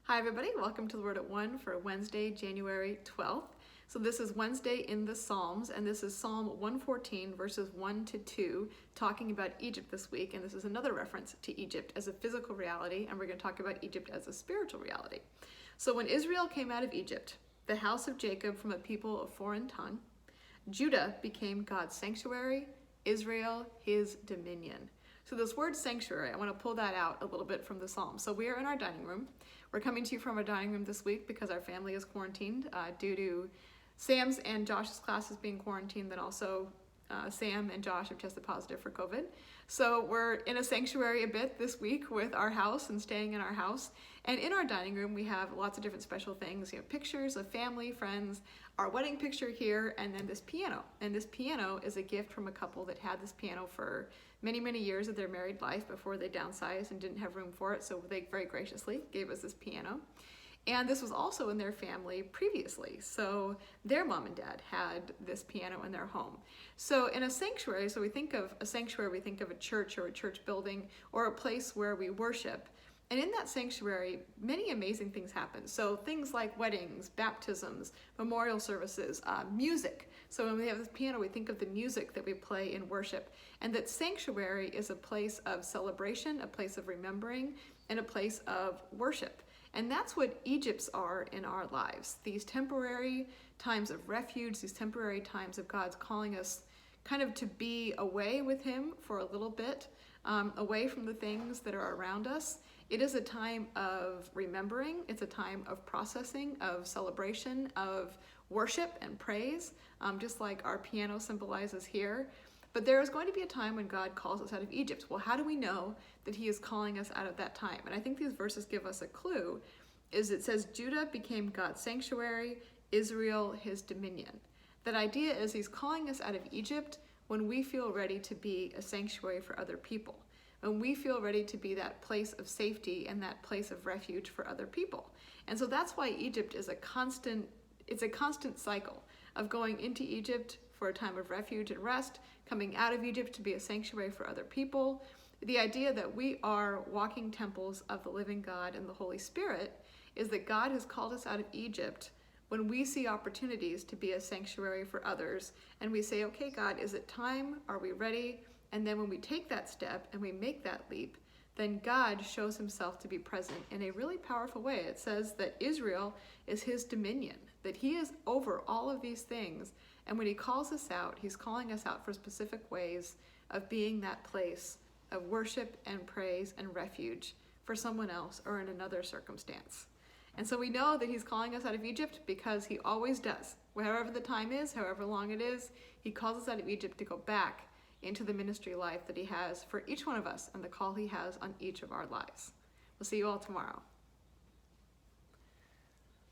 Hi everybody, welcome to the Word at One for Wednesday, January 12th. So this is Wednesday in the Psalms, and this is Psalm 114 verses 1 to 2, talking about Egypt this week, and this is another reference to Egypt as a physical reality, and we're going to talk about Egypt as a spiritual reality. So when Israel came out of Egypt, the house of Jacob from a people of foreign tongue, Judah became God's sanctuary, Israel his dominion. So this word sanctuary, I want to pull that out a little bit from the Psalm. So we are in our dining room. We're coming to you from our dining room this week because our family is quarantined due to Sam's and Josh's classes being quarantined, then also Sam and Josh have tested positive for COVID. So we're in a sanctuary a bit this week with our house and staying in our house. And in our dining room, we have lots of different special things. You know, pictures of family, friends, our wedding picture here, and then this piano. And this piano is a gift from a couple that had this piano for many, many years of their married life before they downsized and didn't have room for it. So they very graciously gave us this piano. And this was also in their family previously. So their mom and dad had this piano in their home. So in a sanctuary, so we think of a sanctuary, we think of a church or a church building or a place where we worship. And in that sanctuary, many amazing things happen. So things like weddings, baptisms, memorial services, music. So when we have this piano, we think of the music that we play in worship. And that sanctuary is a place of celebration, a place of remembering, and a place of worship. And that's what Egypts are in our lives. These temporary times of refuge, these temporary times of God's calling us kind of to be away with Him for a little bit, away from the things that are around us. It is a time of remembering. It's a time of processing, of celebration, of worship and praise, just like our piano symbolizes here. But there is going to be a time when God calls us out of Egypt. Well, how do we know that He is calling us out of that time? And I think these verses give us a clue. Is it says Judah became God's sanctuary, Israel his dominion. That idea is He's calling us out of Egypt when we feel ready to be a sanctuary for other people. When we feel ready to be that place of safety and that place of refuge for other people. And so that's why Egypt is it's a constant cycle of going into Egypt for a time of refuge and rest, coming out of Egypt to be a sanctuary for other people. The idea that we are walking temples of the living God and the Holy Spirit is that God has called us out of Egypt when we see opportunities to be a sanctuary for others, and we say, okay, God, is it time? Are we ready? And then when we take that step and we make that leap, then God shows Himself to be present in a really powerful way. It says that Israel is His dominion, that He is over all of these things. And when He calls us out, He's calling us out for specific ways of being that place of worship and praise and refuge for someone else or in another circumstance. And so we know that He's calling us out of Egypt because He always does. Wherever the time is, however long it is, He calls us out of Egypt to go back into the ministry life that He has for each one of us and the call He has on each of our lives. We'll see you all tomorrow.